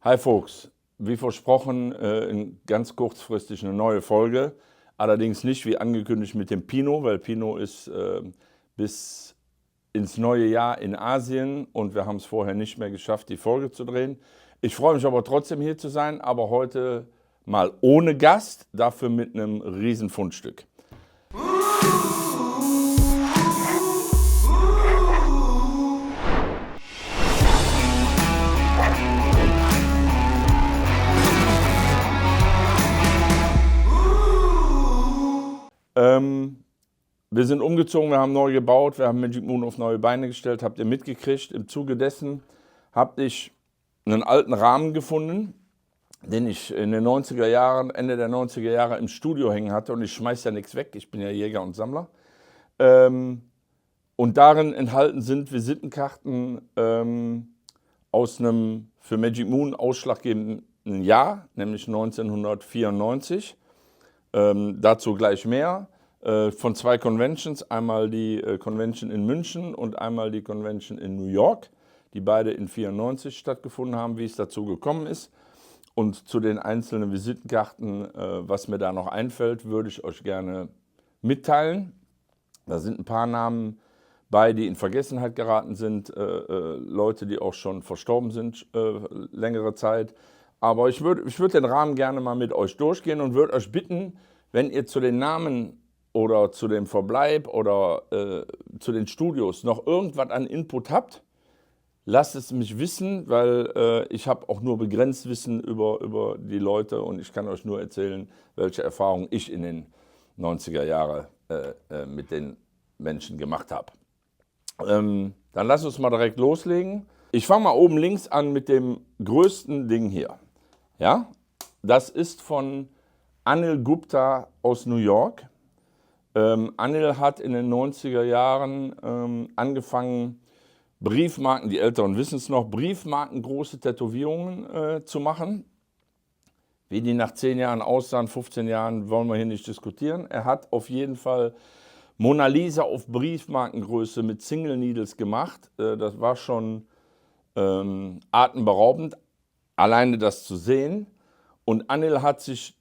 Hi Folks, wie versprochen, ganz kurzfristig eine neue Folge. Allerdings nicht wie angekündigt mit dem Pino, weil Pino ist bis ins neue Jahr in Asien und wir haben es vorher nicht mehr geschafft, die Folge zu drehen. Ich freue mich aber trotzdem hier zu sein, aber heute mal ohne Gast, dafür mit einem riesen Fundstück. Wir sind umgezogen, wir haben neu gebaut, wir haben Magic Moon auf neue Beine gestellt, habt ihr mitgekriegt. Im Zuge dessen habe ich einen alten Rahmen gefunden, den ich in den 90er Jahren, Ende der 90er Jahre im Studio hängen hatte, und ich schmeiße ja nichts weg, ich bin ja Jäger und Sammler. Und darin enthalten sind Visitenkarten aus einem für Magic Moon ausschlaggebenden Jahr, nämlich 1994. Dazu gleich mehr. Von zwei Conventions, einmal die Convention in München und einmal die Convention in New York, die beide in 1994 stattgefunden haben, wie es dazu gekommen ist. Und zu den einzelnen Visitenkarten, was mir da noch einfällt, würde ich euch gerne mitteilen. Da sind ein paar Namen bei, die in Vergessenheit geraten sind, Leute, die auch schon verstorben sind, längere Zeit. Aber ich würd den Rahmen gerne mal mit euch durchgehen und würde euch bitten, wenn ihr zu den Namen oder zu dem Verbleib oder zu den Studios noch irgendwas an Input habt, lasst es mich wissen, weil ich habe auch nur begrenzt Wissen über die Leute und ich kann euch nur erzählen, welche Erfahrungen ich in den 90er Jahren mit den Menschen gemacht habe. Dann lasst uns mal direkt loslegen. Ich fange mal oben links an mit dem größten Ding hier. Ja? Das ist von Anil Gupta aus New York. Anil hat in den 90er Jahren angefangen, Briefmarken, die Älteren wissen es noch, Briefmarken, große Tätowierungen zu machen. Wie die nach 10 Jahren aussahen, 15 Jahren, wollen wir hier nicht diskutieren. Er hat auf jeden Fall Mona Lisa auf Briefmarkengröße mit Single Needles gemacht. Das war schon atemberaubend, alleine das zu sehen. Und Anil hat sich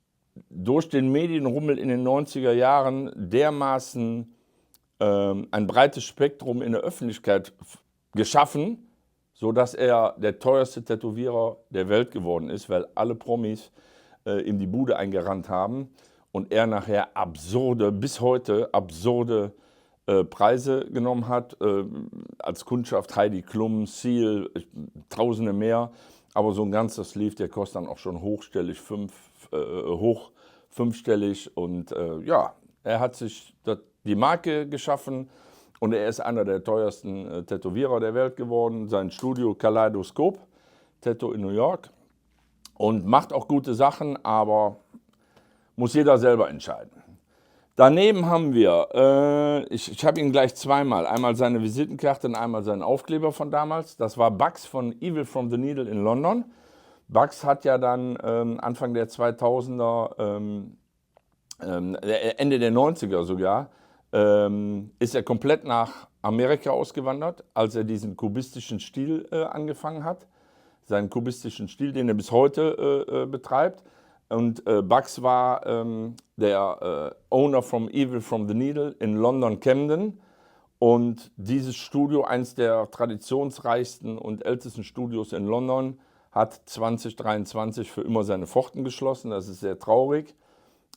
durch den Medienrummel in den 90er Jahren dermaßen ein breites Spektrum in der Öffentlichkeit geschaffen, sodass er der teuerste Tätowierer der Welt geworden ist, weil alle Promis ihm die Bude eingerannt haben und er nachher bis heute absurde Preise genommen hat. Als Kundschaft Heidi Klum, Seal, Tausende mehr. Aber so ein ganzer Sleeve, der kostet dann auch schon hochstellig, fünfstellig. Und ja, er hat sich die Marke geschaffen und er ist einer der teuersten Tätowierer der Welt geworden. Sein Studio Kaleidoskop, Tattoo in New York. Und macht auch gute Sachen, aber muss jeder selber entscheiden. Daneben haben wir, ich habe ihn gleich zweimal, einmal seine Visitenkarte und einmal seinen Aufkleber von damals. Das war Bugs von Evil from the Needle in London. Bugs hat ja dann Anfang der 2000er, Ende der 90er sogar, ist er komplett nach Amerika ausgewandert, als er diesen kubistischen Stil angefangen hat. Seinen kubistischen Stil, den er bis heute betreibt. Und Bugs war der Owner from Evil from the Needle in London, Camden. Und dieses Studio, eines der traditionsreichsten und ältesten Studios in London, hat 2023 für immer seine Pforten geschlossen. Das ist sehr traurig,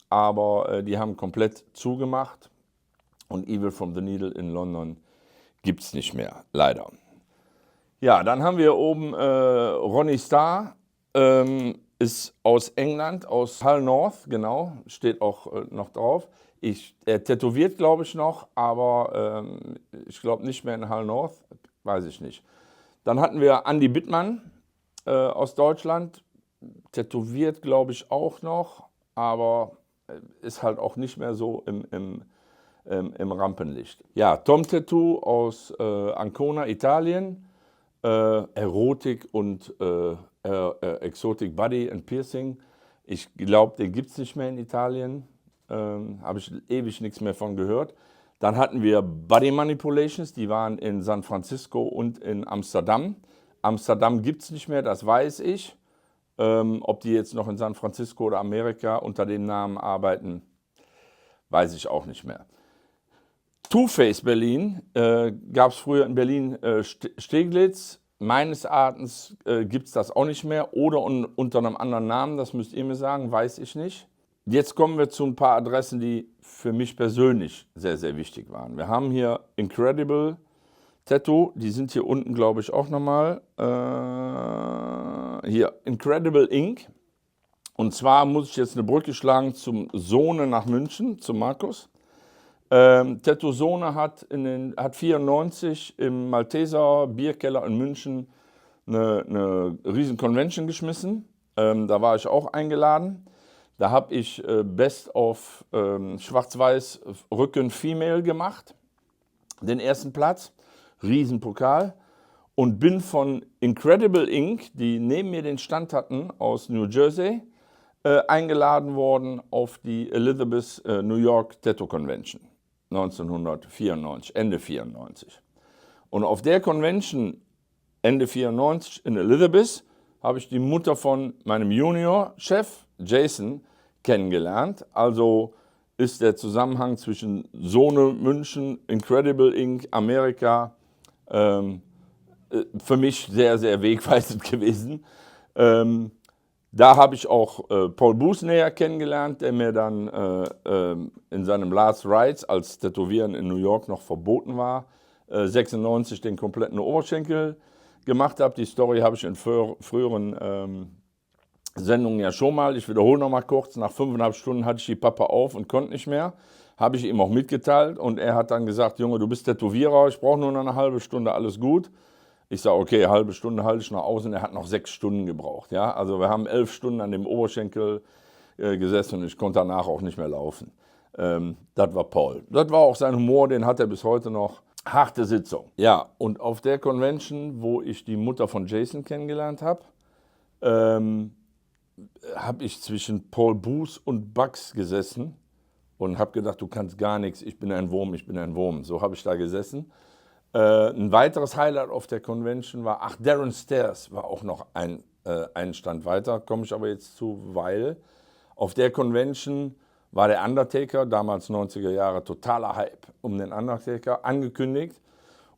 aber die haben komplett zugemacht. Und Evil from the Needle in London gibt es nicht mehr, leider. Ja, dann haben wir oben Ronnie Starr, ist aus England, aus Hull North, genau, steht auch noch drauf. Er tätowiert, glaube ich, noch, aber ich glaube nicht mehr in Hull North, weiß ich nicht. Dann hatten wir Andy Bittmann aus Deutschland, tätowiert, glaube ich, auch noch, aber ist halt auch nicht mehr so im Rampenlicht. Ja, Tom Tattoo aus Ancona, Italien. Erotik und Exotic Body and Piercing. Ich glaube, den gibt es nicht mehr in Italien. Habe ich ewig nichts mehr von gehört. Dann hatten wir Body Manipulations, die waren in San Francisco und in Amsterdam. Amsterdam gibt es nicht mehr, das weiß ich. Ob die jetzt noch in San Francisco oder Amerika unter dem Namen arbeiten, weiß ich auch nicht mehr. Two-Face Berlin gab es früher in Berlin Steglitz. Meines Erachtens gibt es das auch nicht mehr oder unter einem anderen Namen, das müsst ihr mir sagen, weiß ich nicht. Jetzt kommen wir zu ein paar Adressen, die für mich persönlich sehr, sehr wichtig waren. Wir haben hier Incredible Tattoo, die sind hier unten, glaube ich, auch nochmal. Hier, Incredible Inc. Und zwar muss ich jetzt eine Brücke schlagen zum Sohne nach München, zu Markus. Tattoo Sohne hat 1994 im Malteser Bierkeller in München eine riesen Convention geschmissen. Da war ich auch eingeladen. Da habe ich Best of Schwarz-Weiß Rücken Female gemacht, den ersten Platz, Riesenpokal. Und bin von Incredible Inc., die neben mir den Stand hatten aus New Jersey, eingeladen worden auf die Elizabeth New York Tattoo Convention 1994, Ende 94. Und auf der Convention Ende 94 in Elizabeth habe ich die Mutter von meinem Junior-Chef Jason kennengelernt. Also ist der Zusammenhang zwischen Sohne München, Incredible Inc., Amerika für mich sehr, sehr wegweisend gewesen. Da habe ich auch Paul Booth näher kennengelernt, der mir dann in seinem Last Rites, als Tätowieren in New York noch verboten war, 96 den kompletten Oberschenkel gemacht habe. Die Story habe ich in früheren Sendungen ja schon mal. Ich wiederhole noch mal kurz. Nach 5,5 Stunden hatte ich die Pappe auf und konnte nicht mehr. Habe ich ihm auch mitgeteilt und er hat dann gesagt, Junge, du bist Tätowierer, ich brauche nur noch eine halbe Stunde, alles gut. Ich sage, okay, eine halbe Stunde halte ich noch aus und er hat noch 6 Stunden gebraucht. Ja? Also wir haben 11 Stunden an dem Oberschenkel gesessen und ich konnte danach auch nicht mehr laufen. Das war Paul. Das war auch sein Humor, den hat er bis heute noch. Harte Sitzung. Ja, und auf der Convention, wo ich die Mutter von Jason kennengelernt habe, habe ich zwischen Paul Booth und Bugs gesessen und habe gedacht, du kannst gar nichts, ich bin ein Wurm, ich bin ein Wurm. So habe ich da gesessen. Ein weiteres Highlight auf der Convention war, Darren Stairs war auch noch einen Stand weiter, komme ich aber jetzt zu, weil auf der Convention war der Undertaker, damals 90er Jahre, totaler Hype um den Undertaker, angekündigt.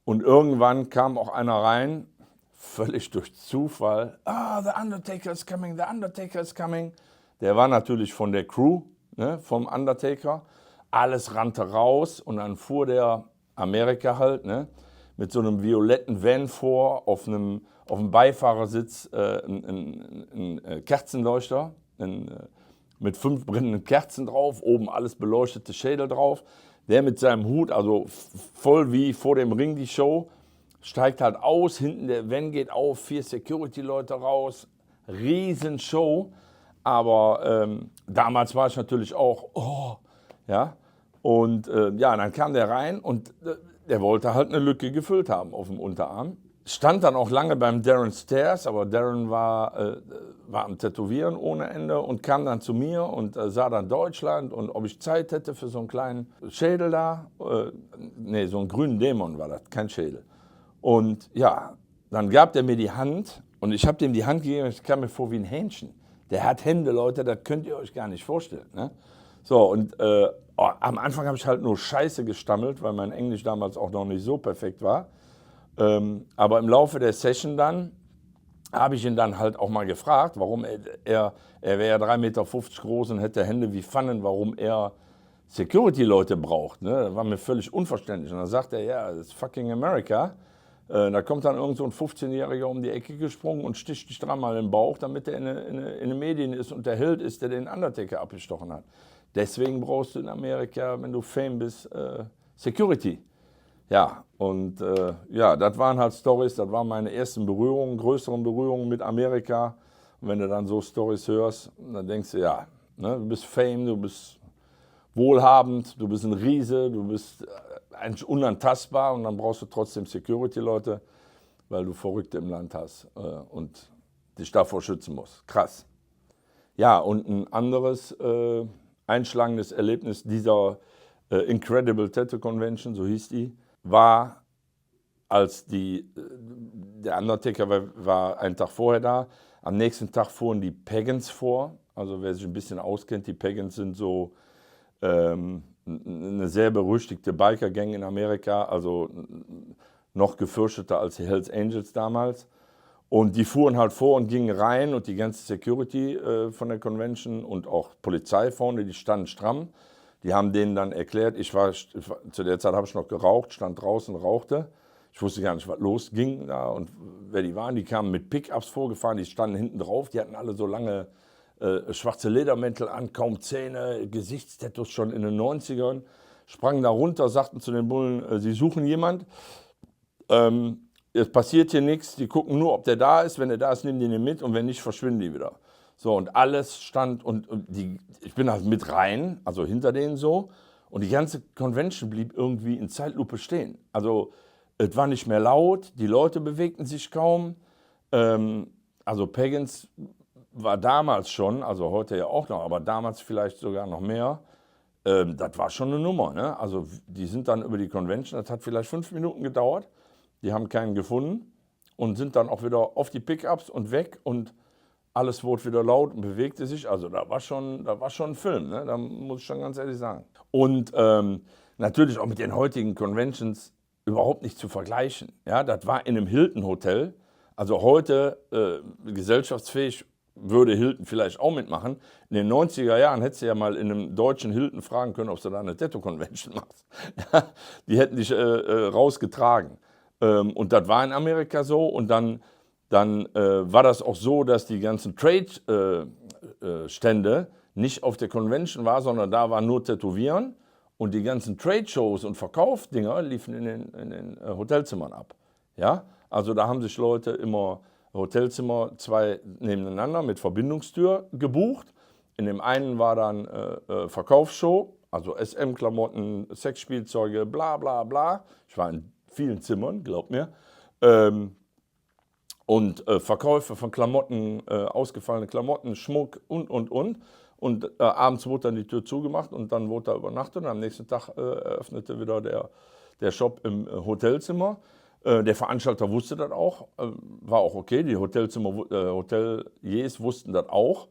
Und irgendwann kam auch einer rein, völlig durch Zufall, the Undertaker is coming, the Undertaker is coming. Der war natürlich von der Crew, ne, vom Undertaker. Alles rannte raus und dann fuhr der Amerika halt, ne, mit so einem violetten Van vor, auf dem Beifahrersitz ein Kerzenleuchter, mit 5 brennenden Kerzen drauf, oben alles beleuchtete Schädel drauf. Der mit seinem Hut, also voll wie vor dem Ring die Show, steigt halt aus, hinten der Van geht auf, 4 Security-Leute raus, Riesenshow. Aber damals war ich natürlich auch, ja. Und ja, dann kam der rein und der wollte halt eine Lücke gefüllt haben auf dem Unterarm. Stand dann auch lange beim Darren Stairs, aber Darren war am Tätowieren ohne Ende und kam dann zu mir und sah dann Deutschland und ob ich Zeit hätte für so einen kleinen Schädel da. Nee, so einen grünen Dämon war das, kein Schädel. Und ja, dann gab der mir die Hand und ich habe dem die Hand gegeben, ich kam mir vor wie ein Hähnchen. Der hat Hände, Leute, das könnt ihr euch gar nicht vorstellen. Ne? So, und am Anfang habe ich halt nur Scheiße gestammelt, weil mein Englisch damals auch noch nicht so perfekt war. Aber im Laufe der Session dann habe ich ihn dann halt auch mal gefragt, warum er wäre ja 3,50 Meter groß und hätte Hände wie Pfannen, warum er Security-Leute braucht. Ne? Das war mir völlig unverständlich. Und dann sagt er, ja, das ist fucking America. Da kommt dann irgend so ein 15-Jähriger um die Ecke gesprungen und sticht dich dreimal im Bauch, damit er in den Medien ist und der Held ist, der den Undertaker abgestochen hat. Deswegen brauchst du in Amerika, wenn du Fame bist, Security. Ja, und ja, das waren halt Storys, das waren meine ersten Berührungen, größeren Berührungen mit Amerika. Und wenn du dann so Storys hörst, dann denkst du, ja, ne, du bist Fame, du bist wohlhabend, du bist ein Riese, du bist eigentlich unantastbar und dann brauchst du trotzdem Security-Leute, weil du Verrückte im Land hast und dich davor schützen musst. Krass. Ja, und ein anderes einschlagendes Erlebnis dieser Incredible Tattoo Convention, so hieß die, war, als der Undertaker war einen Tag vorher da, Am nächsten Tag fuhren die Pagans vor. Also wer sich ein bisschen auskennt, die Pagans sind so eine sehr berüchtigte Biker-Gang in Amerika, also noch gefürchteter als die Hells Angels damals. Und die fuhren halt vor und gingen rein und die ganze Security von der Convention und auch Polizei vorne, die standen stramm. Die haben denen dann erklärt, zu der Zeit habe ich noch geraucht, stand draußen, rauchte. Ich wusste gar nicht, was losging da und wer die waren. Die kamen mit Pickups vorgefahren, die standen hinten drauf, die hatten alle so lange schwarze Ledermäntel an, kaum Zähne, Gesichtstattoos schon in den 90ern, sprangen da runter, sagten zu den Bullen, sie suchen jemand, es passiert hier nichts, die gucken nur, ob der da ist, wenn der da ist, nehmen die ihn mit und wenn nicht, verschwinden die wieder. So, und alles stand ich bin halt mit rein, also hinter denen so, und die ganze Convention blieb irgendwie in Zeitlupe stehen. Also es war nicht mehr laut, die Leute bewegten sich kaum, also Pagans war damals schon, also heute ja auch noch, aber damals vielleicht sogar noch mehr, das war schon eine Nummer. Ne? Also die sind dann über die Convention, das hat vielleicht 5 Minuten gedauert, die haben keinen gefunden und sind dann auch wieder auf die Pickups und weg und alles wurde wieder laut und bewegte sich. Also da war schon ein Film, ne? Da muss ich schon ganz ehrlich sagen. Und natürlich auch mit den heutigen Conventions überhaupt nicht zu vergleichen. Ja? Das war in einem Hilton-Hotel, also heute gesellschaftsfähig, würde Hilton vielleicht auch mitmachen. In den 90er Jahren hättest du ja mal in einem deutschen Hilton fragen können, ob du da eine Tattoo-Convention machst. Die hätten dich rausgetragen. Und das war in Amerika so. Und dann war das auch so, dass die ganzen Trade-Stände nicht auf der Convention waren, sondern da war nur Tätowieren. Und die ganzen Trade-Shows und Verkaufsdinger liefen in den Hotelzimmern ab. Ja? Also da haben sich Leute immer Hotelzimmer 2 nebeneinander mit Verbindungstür gebucht. In dem einen war dann Verkaufsshow, also SM-Klamotten, Sexspielzeuge, bla bla bla. Ich war in vielen Zimmern, glaubt mir. Und Verkäufe von Klamotten, ausgefallene Klamotten, Schmuck und. Und abends wurde dann die Tür zugemacht und dann wurde da übernachtet und am nächsten Tag eröffnete wieder der Shop im Hotelzimmer. Der Veranstalter wusste das auch, war auch okay, die Hoteliers wussten das auch.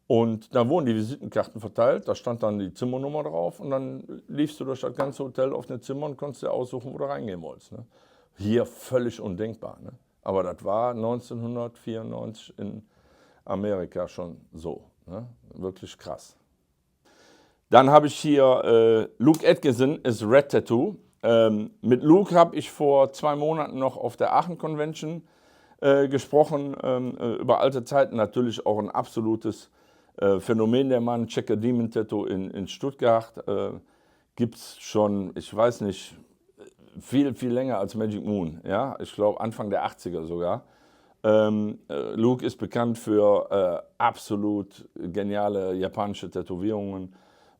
Und dann wurden die Visitenkarten verteilt, da stand dann die Zimmernummer drauf und dann liefst du durch das ganze Hotel auf ein Zimmer und konntest dir aussuchen, wo du reingehen wolltest. Ne? Hier völlig undenkbar. Ne? Aber das war 1994 in Amerika schon so. Ne? Wirklich krass. Dann habe ich hier Luke Atkinson is Red Tattoo. Mit Luke habe ich vor 2 Monaten noch auf der Aachen Convention gesprochen, über alte Zeiten, natürlich auch ein absolutes Phänomen, der Mann. Checker Demon Tattoo in Stuttgart gibt es schon, ich weiß nicht, viel, viel länger als Magic Moon. Ja? Ich glaube Anfang der 80er sogar. Luke ist bekannt für absolut geniale japanische Tätowierungen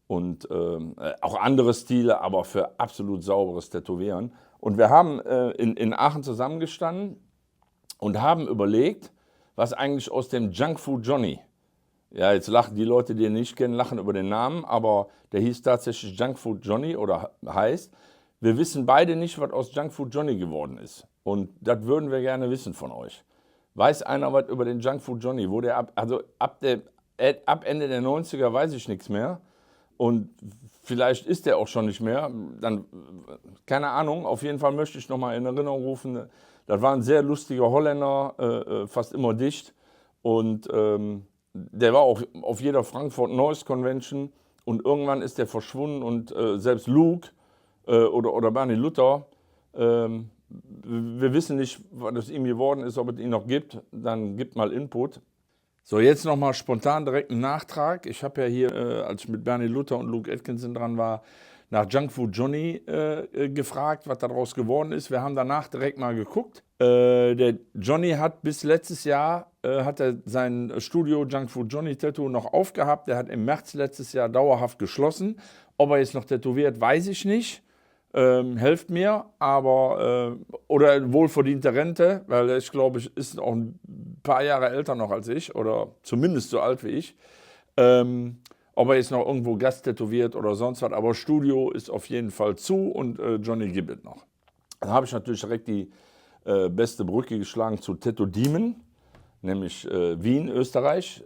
und auch andere Stile, aber für absolut sauberes Tätowieren. Und wir haben in Aachen zusammengestanden und haben überlegt, was eigentlich aus dem Junk Food Johnny, ja, jetzt lachen die Leute, die ihn nicht kennen, lachen über den Namen, aber der hieß tatsächlich Junk Food Johnny oder heißt, wir wissen beide nicht, was aus Junk Food Johnny geworden ist. Und das würden wir gerne wissen von euch. Weiß einer was über den Junk Food Johnny? Wo der ab Ende der 90er weiß ich nichts mehr. Und vielleicht ist der auch schon nicht mehr. Dann, keine Ahnung, auf jeden Fall möchte ich nochmal in Erinnerung rufen, das war ein sehr lustiger Holländer, fast immer dicht. Und der war auch auf jeder Frankfurt Noise Convention. Und irgendwann ist der verschwunden und selbst Luke oder Bernie Luther, wir wissen nicht, was aus ihm geworden ist, ob es ihn noch gibt, dann gibt mal Input. So, jetzt nochmal spontan direkt einen Nachtrag. Ich habe ja hier, als ich mit Bernie Luther und Luke Atkinson dran war, nach Junk Food Johnny gefragt, was daraus geworden ist. Wir haben danach direkt mal geguckt. Der Johnny hat bis letztes Jahr hat er sein Studio Junk Food Johnny Tattoo noch aufgehabt. Der hat im März letztes Jahr dauerhaft geschlossen. Ob er jetzt noch tätowiert, weiß ich nicht. Helft mir, aber oder wohlverdiente Rente, weil ich glaube, ich ist auch ein paar Jahre älter noch als ich oder zumindest so alt wie ich. Ob er jetzt noch irgendwo Gast tätowiert oder sonst was, aber Studio ist auf jeden Fall zu und Johnny gibt es noch. Dann habe ich natürlich direkt die beste Brücke geschlagen zu Tattoo Demon. nämlich Wien, Österreich,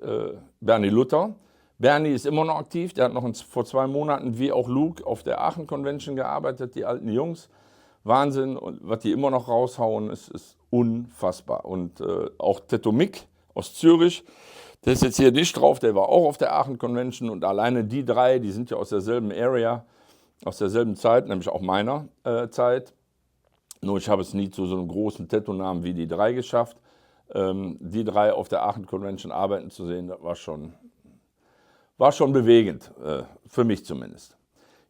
Bernie Luther. Bernie ist immer noch aktiv, der hat noch vor 2 Monaten, wie auch Luke, auf der Aachen Convention gearbeitet, die alten Jungs. Wahnsinn, und was die immer noch raushauen, ist unfassbar. Und auch Teto Mick aus Zürich, der ist jetzt hier nicht drauf, der war auch auf der Aachen Convention, und alleine die 3, die sind ja aus derselben Area, aus derselben Zeit, nämlich auch meiner Zeit. Nur ich habe es nie zu so einem großen Tattoo-Namen wie die 3 geschafft. Die 3 auf der Aachen Convention arbeiten zu sehen, das war schon bewegend, für mich zumindest.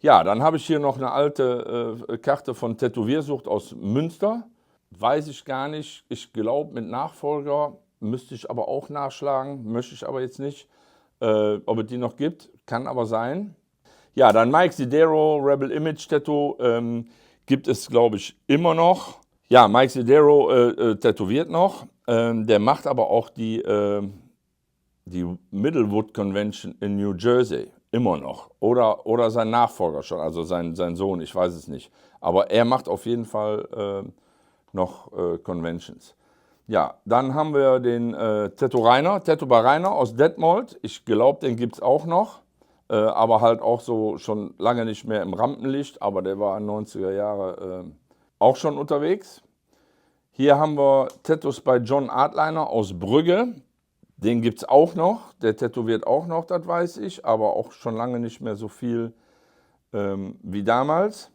Ja, dann habe ich hier noch eine alte Karte von Tätowiersucht aus Münster. Weiß ich gar nicht, ich glaube mit Nachfolger, müsste ich aber auch nachschlagen, möchte ich aber jetzt nicht. Ob es die noch gibt, kann aber sein. Ja, dann Mike Sidero, Rebel Image Tattoo, gibt es, glaube ich, immer noch. Ja, Mike Sidero tätowiert noch, der macht aber auch die Middlewood Convention in New Jersey, immer noch. Oder sein Nachfolger schon, also sein Sohn, ich weiß es nicht. Aber er macht auf jeden Fall noch Conventions. Ja, dann haben wir den Tattoo bei Rainer aus Detmold. Ich glaube, den gibt es auch noch. Aber halt auch so schon lange nicht mehr im Rampenlicht. Aber der war in den 90er Jahren auch schon unterwegs. Hier haben wir Tattoos bei John Artliner aus Brügge. Den gibt es auch noch. Der tätowiert auch noch, das weiß ich. Aber auch schon lange nicht mehr so viel wie damals.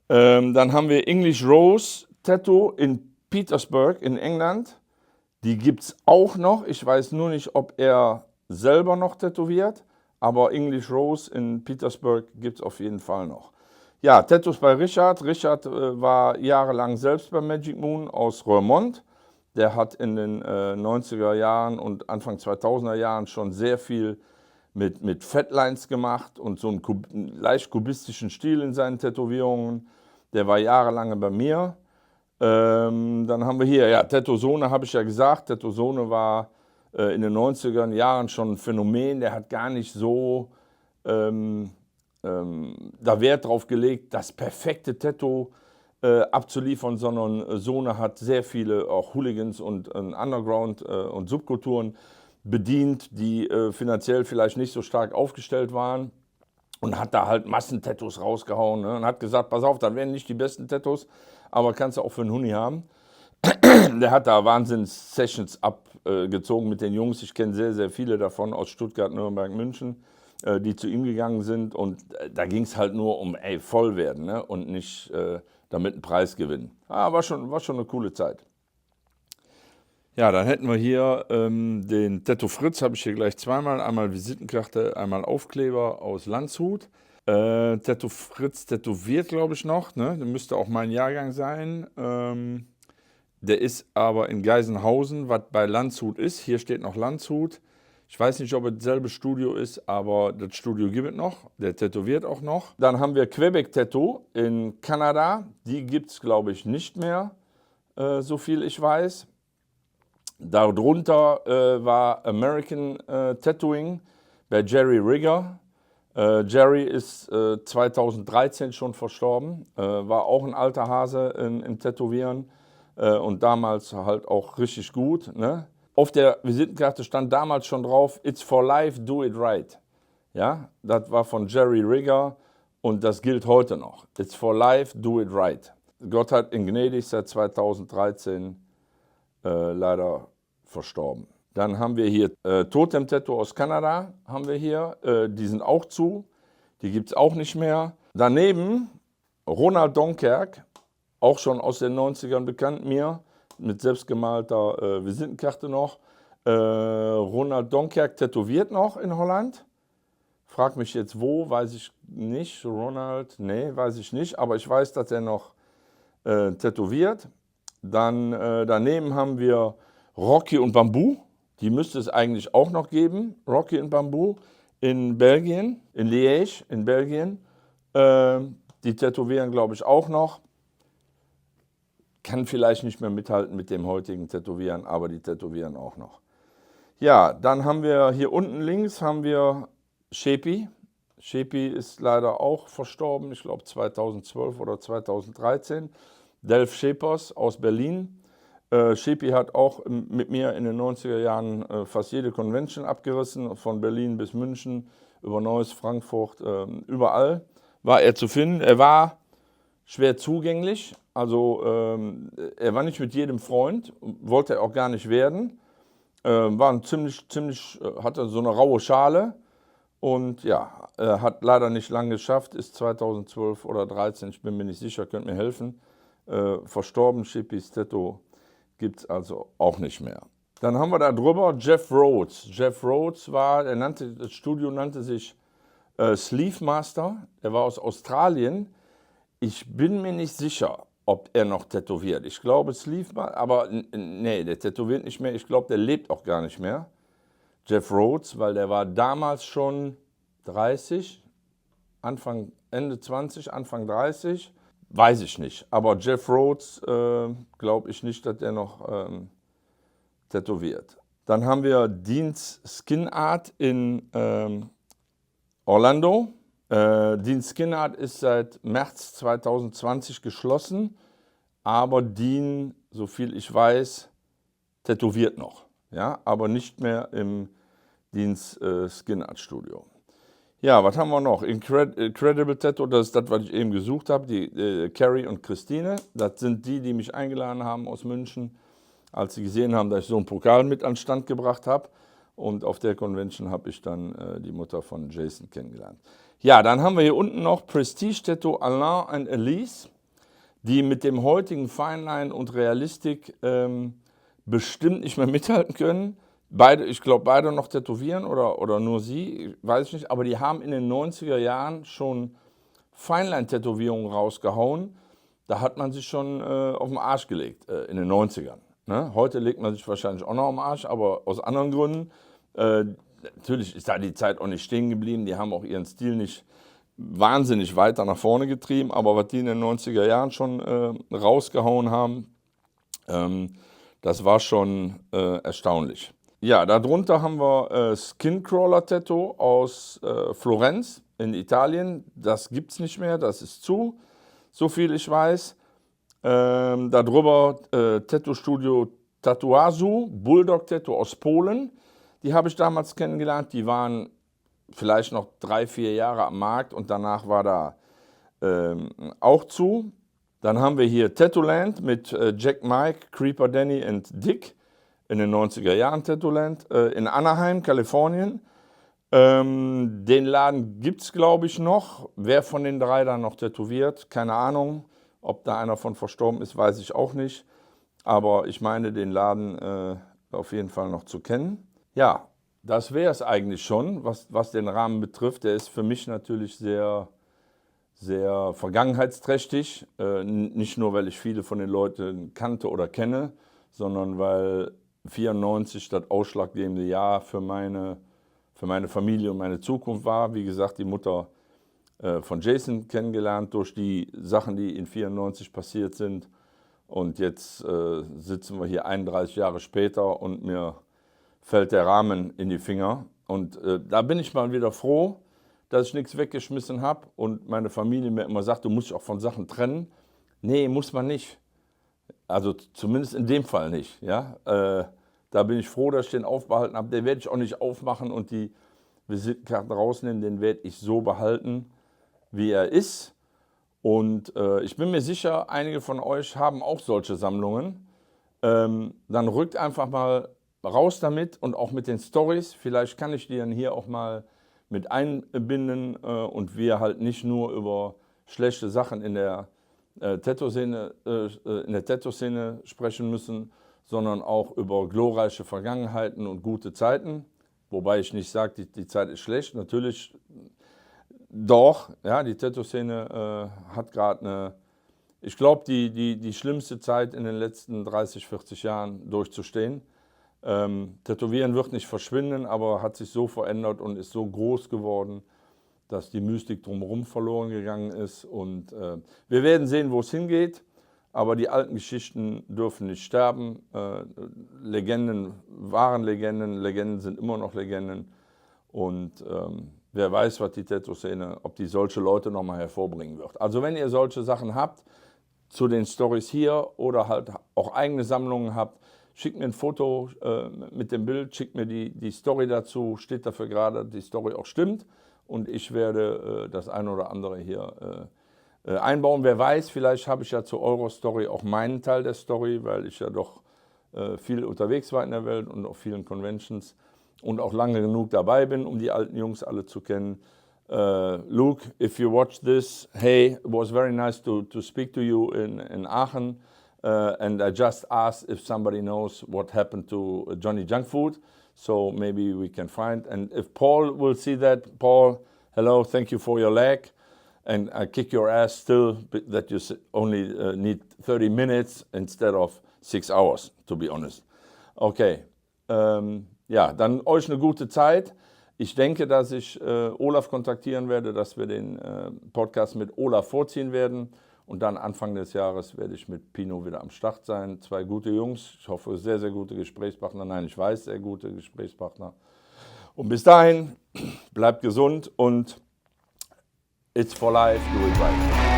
Dann haben wir English Rose Tattoo in Petersburg in England. Die gibt es auch noch. Ich weiß nur nicht, ob er selber noch tätowiert. Aber English Rose in Petersburg gibt es auf jeden Fall noch. Ja, Tattoos bei Richard. Richard war jahrelang selbst bei Magic Moon aus Roermond. Der hat in den 90er Jahren und Anfang 2000er Jahren schon sehr viel mit Fatlines gemacht und so einen leicht kubistischen Stil in seinen Tätowierungen. Der war jahrelang bei mir. Dann haben wir hier, ja, Tattoo-Sone habe ich ja gesagt. Tattoo-Sone war in den 90er Jahren schon ein Phänomen. Der hat gar nicht so da Wert drauf gelegt, das perfekte Tattoo abzuliefern, sondern Sone hat sehr viele auch Hooligans und Underground und Subkulturen bedient, die finanziell vielleicht nicht so stark aufgestellt waren, und hat da halt Massentattoos rausgehauen, ne? Und hat gesagt, pass auf, das werden nicht die besten Tattoos, aber kannst du auch für einen Huni haben. Der hat da Wahnsinns-Sessions abgezogen mit den Jungs. Ich kenne sehr, sehr viele davon aus Stuttgart, Nürnberg, München, die zu ihm gegangen sind. Und da ging es halt nur um voll werden, ne? Und nicht damit einen Preis gewinnen. War schon eine coole Zeit. Ja, dann hätten wir hier den Tattoo Fritz, habe ich hier gleich zweimal. Einmal Visitenkarte, einmal Aufkleber aus Landshut. Tattoo Fritz tätowiert, glaube ich, noch. Ne? Der müsste auch mein Jahrgang sein. Der ist aber in Geisenhausen, was bei Landshut ist. Hier steht noch Landshut. Ich weiß nicht, ob es dasselbe Studio ist, aber das Studio gibt es noch. Der tätowiert auch noch. Dann haben wir Quebec Tattoo in Kanada. Die gibt es, glaube ich, nicht mehr, so viel ich weiß. Darunter war American Tattooing bei Jerry Rigger. Jerry ist 2013 schon verstorben, war auch ein alter Hase im Tätowieren und damals halt auch richtig gut. Ne? Auf der Visitenkarte stand damals schon drauf, It's for life, do it right. Ja, das war von Jerry Rigger und das gilt heute noch. It's for life, do it right. Gott hat ihn gnädig, seit 2013 leider verstorben. Dann haben wir hier Totem Tattoo aus Kanada, haben wir hier. Die sind auch zu, die gibt es auch nicht mehr. Daneben Ronald Donkerk, auch schon aus den 90ern bekannt mir, mit selbstgemalter Visitenkarte noch. Ronald Donkerk tätowiert noch in Holland. Frag mich jetzt wo, weiß ich nicht. Ronald, nee, weiß ich nicht. Aber ich weiß, dass er noch tätowiert. Dann daneben haben wir Rocky und Bamboo. Die müsste es eigentlich auch noch geben. Rocky und Bamboo in Belgien, in Liège, in Belgien. Die tätowieren, glaube ich, auch noch. Kann vielleicht nicht mehr mithalten mit dem heutigen Tätowieren, aber die tätowieren auch noch. Ja, dann haben wir hier unten links haben wir Shepi. Shepi ist leider auch verstorben, ich glaube 2012 oder 2013. Delf Schepers aus Berlin. Sheepy hat auch mit mir in den 90er Jahren fast jede Convention abgerissen, von Berlin bis München, über Neuss, Frankfurt, überall war er zu finden. Er war schwer zugänglich, also er war nicht mit jedem Freund, wollte er auch gar nicht werden. War ein hatte so eine raue Schale und ja, hat leider nicht lange geschafft, ist 2012 oder 2013, ich bin mir nicht sicher, könnt mir helfen, verstorben. Sheepys Tattoo gibt es also auch nicht mehr. Dann haben wir da drüber Jeff Rhodes. Jeff Rhodes war, das Studio nannte sich Sleeve Master, er war aus Australien. Ich bin mir nicht sicher, ob er noch tätowiert. Ich glaube Sleeve Master, aber nee, der tätowiert nicht mehr. Ich glaube, der lebt auch gar nicht mehr. Jeff Rhodes, weil der war damals schon 30, Ende 20, Anfang 30. Weiß ich nicht, aber Jeff Rhodes glaube ich nicht, dass der noch tätowiert. Dann haben wir Dean's Skin Art in Orlando. Dean's Skin Art ist seit März 2020 geschlossen, aber Dean, so viel ich weiß, tätowiert noch, ja, aber nicht mehr im Dean's Skin Art Studio. Ja, was haben wir noch? Incredible Tattoo, das ist das, was ich eben gesucht habe, die Carrie und Christine. Das sind die mich eingeladen haben aus München, als sie gesehen haben, dass ich so einen Pokal mit an den Stand gebracht habe. Und auf der Convention habe ich dann die Mutter von Jason kennengelernt. Ja, dann haben wir hier unten noch Prestige Tattoo Alain und Elise, die mit dem heutigen Feinline und Realistik bestimmt nicht mehr mithalten können. Beide, ich glaube, beide noch tätowieren oder nur sie, weiß ich nicht, aber die haben in den 90er Jahren schon Feinline-Tätowierungen rausgehauen. Da hat man sich schon auf den Arsch gelegt, in den 90ern. Ne? Heute legt man sich wahrscheinlich auch noch auf den Arsch, aber aus anderen Gründen. Natürlich ist da die Zeit auch nicht stehen geblieben, die haben auch ihren Stil nicht wahnsinnig weiter nach vorne getrieben, aber was die in den 90er Jahren schon rausgehauen haben, das war schon erstaunlich. Ja, darunter haben wir Skin-Crawler Tattoo aus Florenz in Italien. Das gibt es nicht mehr, das ist zu, so viel ich weiß. Darüber Tattoo-Studio Tatuazu, Bulldog Tattoo aus Polen. Die habe ich damals kennengelernt. Die waren vielleicht noch 3-4 Jahre am Markt und danach war da auch zu. Dann haben wir hier Tattooland mit Jack Mike, Creeper Danny und Dick. In den 90er Jahren Tattooland, in Anaheim, Kalifornien. Den Laden gibt es, glaube ich, noch. Wer von den drei da noch tätowiert, keine Ahnung. Ob da einer von verstorben ist, weiß ich auch nicht. Aber ich meine, den Laden auf jeden Fall noch zu kennen. Ja, das wäre es eigentlich schon, was den Rahmen betrifft. Der ist für mich natürlich sehr, sehr vergangenheitsträchtig. Nicht nur, weil ich viele von den Leuten kannte oder kenne, sondern weil 94 das ausschlaggebende Jahr für meine Familie und meine Zukunft war. Wie gesagt, die Mutter von Jason kennengelernt durch die Sachen, die in 94 passiert sind. Und jetzt sitzen wir hier 31 Jahre später und mir fällt der Rahmen in die Finger. Und da bin ich mal wieder froh, dass ich nichts weggeschmissen habe und meine Familie mir immer sagt, du musst dich auch von Sachen trennen. Nee, muss man nicht. Also zumindest in dem Fall nicht. Ja? Da bin ich froh, dass ich den aufbehalten habe. Den werde ich auch nicht aufmachen und die Visitenkarten rausnehmen. Den werde ich so behalten, wie er ist. Und ich bin mir sicher, einige von euch haben auch solche Sammlungen. Dann rückt einfach mal raus damit und auch mit den Stories. Vielleicht kann ich die dann hier auch mal mit einbinden und wir halt nicht nur über schlechte Sachen in der Tattoo-Szene sprechen müssen, sondern auch über glorreiche Vergangenheiten und gute Zeiten. Wobei ich nicht sage, die Zeit ist schlecht. Natürlich doch, ja, die Tattoo-Szene hat gerade eine, ich glaube, die schlimmste Zeit in den letzten 30, 40 Jahren durchzustehen. Tätowieren wird nicht verschwinden, aber hat sich so verändert und ist so groß geworden, dass die Mystik drumherum verloren gegangen ist. Und wir werden sehen, wo es hingeht. Aber die alten Geschichten dürfen nicht sterben. Legenden waren Legenden, Legenden sind immer noch Legenden. Und wer weiß, was die Tattoo-Szene, ob die solche Leute nochmal hervorbringen wird. Also wenn ihr solche Sachen habt, zu den Stories hier oder halt auch eigene Sammlungen habt, schickt mir ein Foto mit dem Bild, schickt mir die Story dazu, steht dafür gerade, dass die Story auch stimmt und ich werde das eine oder andere hier einbauen. Wer weiß, vielleicht habe ich ja zur Euro-Story auch meinen Teil der Story, weil ich ja doch viel unterwegs war in der Welt und auf vielen Conventions und auch lange genug dabei bin, um die alten Jungs alle zu kennen. Luke, if you watch this, hey, it was very nice to speak to you in Aachen. And I just asked if somebody knows what happened to Johnny Junk Food. So maybe we can find. And if Paul will see that, Paul, hello, thank you for your leg. And I kick your ass still that you only need 30 minutes instead of 6 hours, to be honest. Okay, ja, dann euch eine gute Zeit. Ich denke, dass ich Olaf kontaktieren werde, dass wir den Podcast mit Olaf vorziehen werden. Und dann Anfang des Jahres werde ich mit Pino wieder am Start sein. 2 gute Jungs, ich hoffe sehr, sehr gute Gesprächspartner. Nein, ich weiß, sehr gute Gesprächspartner. Und bis dahin, bleibt gesund und it's for life, do it right.